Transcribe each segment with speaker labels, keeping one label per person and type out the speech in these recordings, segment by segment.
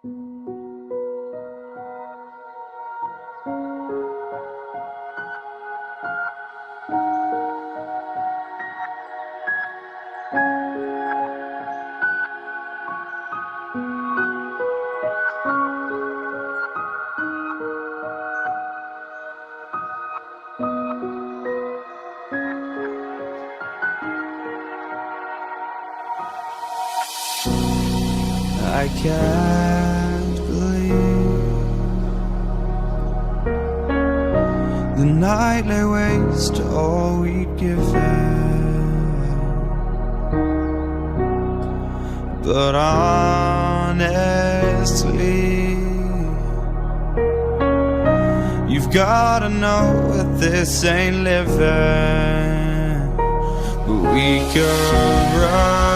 Speaker 1: I can't believe the night lay waste to all we'd given. But honestly, you've gotta know that this ain't living. But we could run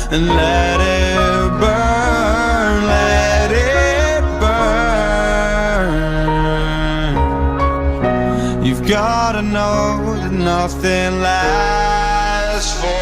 Speaker 1: and let it burn, let it burn. You've gotta know that nothing lasts forever.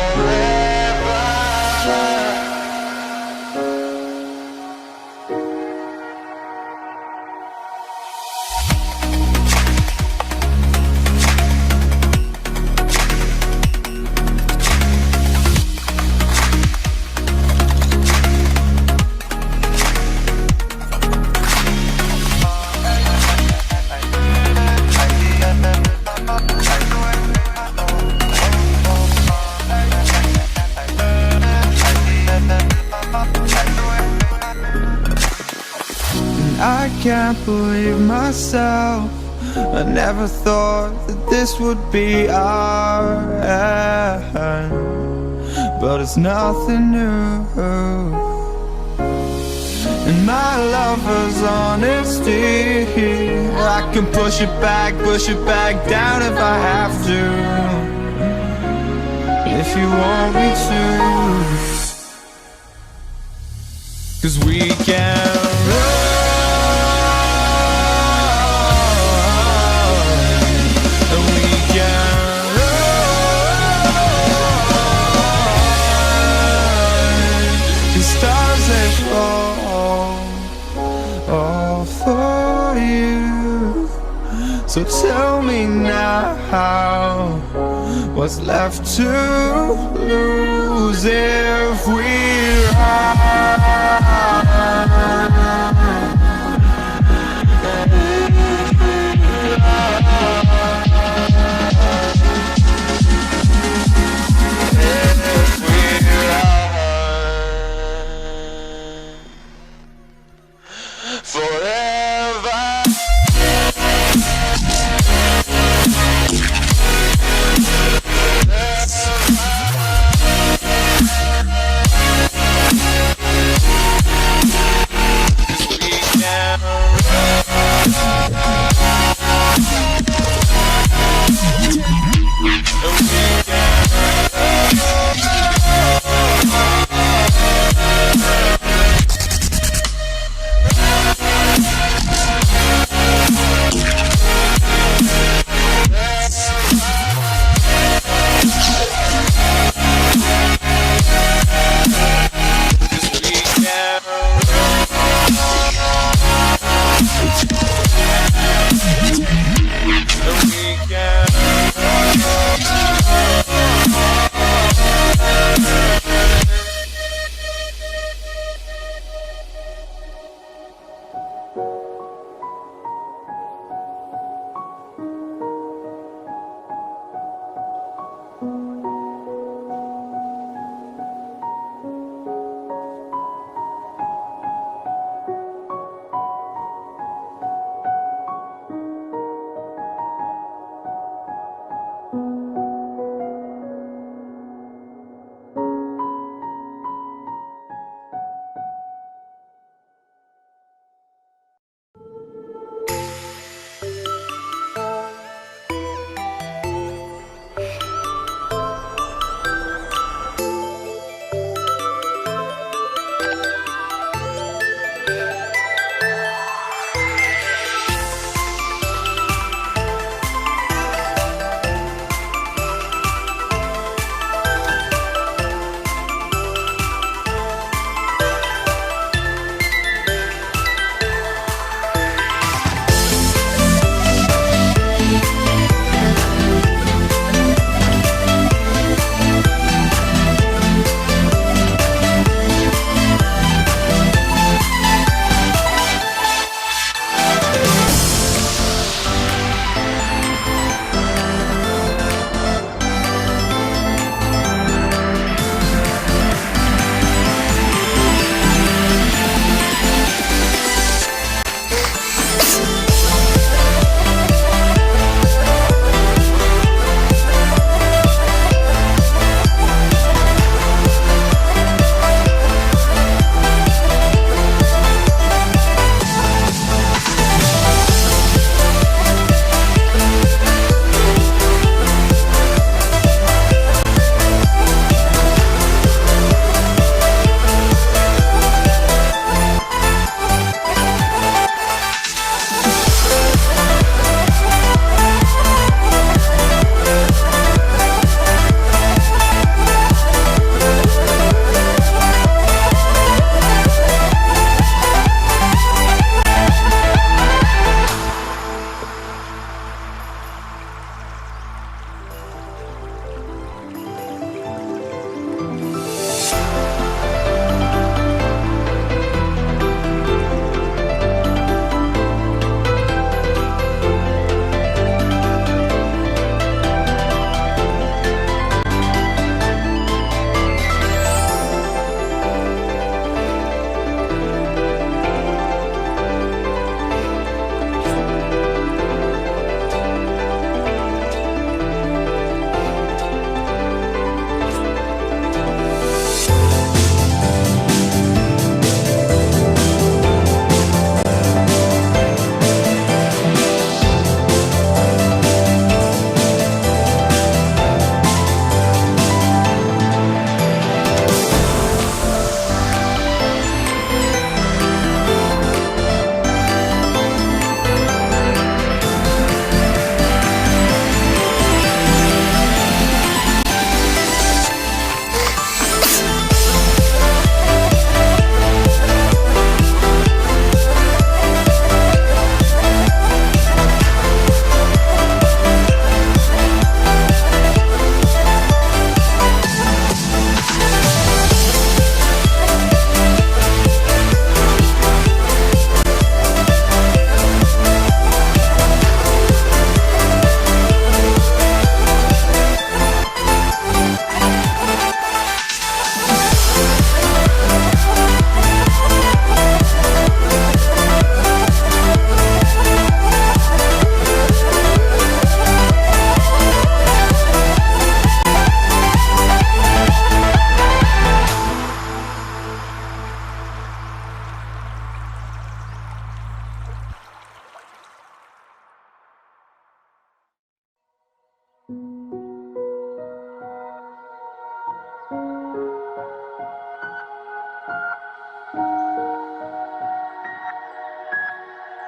Speaker 1: I can't believe myself. I never thought that this would be our end, but it's nothing new. And my lover's honesty, I can push it back down if I have to, if you want me to. 'Cause we can run, stars they fall all for you. So tell me now, what's left to lose if we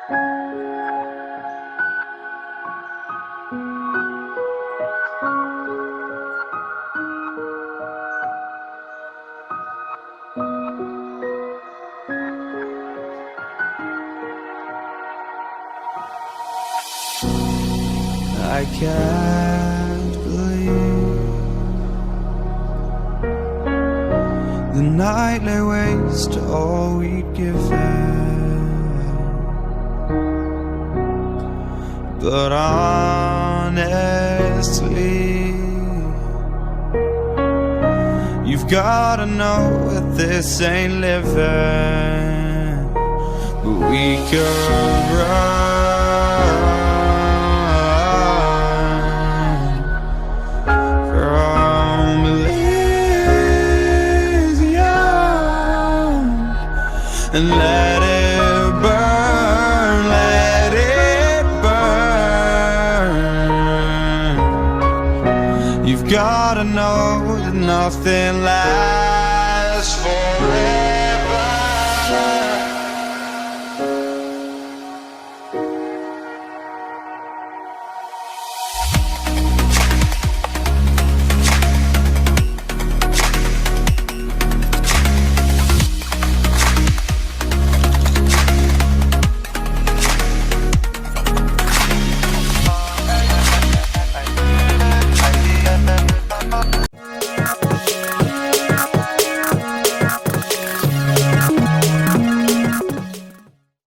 Speaker 1: I can't believe the night lay waste to all we'd given. But honestly, you've gotta know that this ain't living. But we could run from Elysium and let it burn, let it burn. You've gotta know that nothing lasts forever.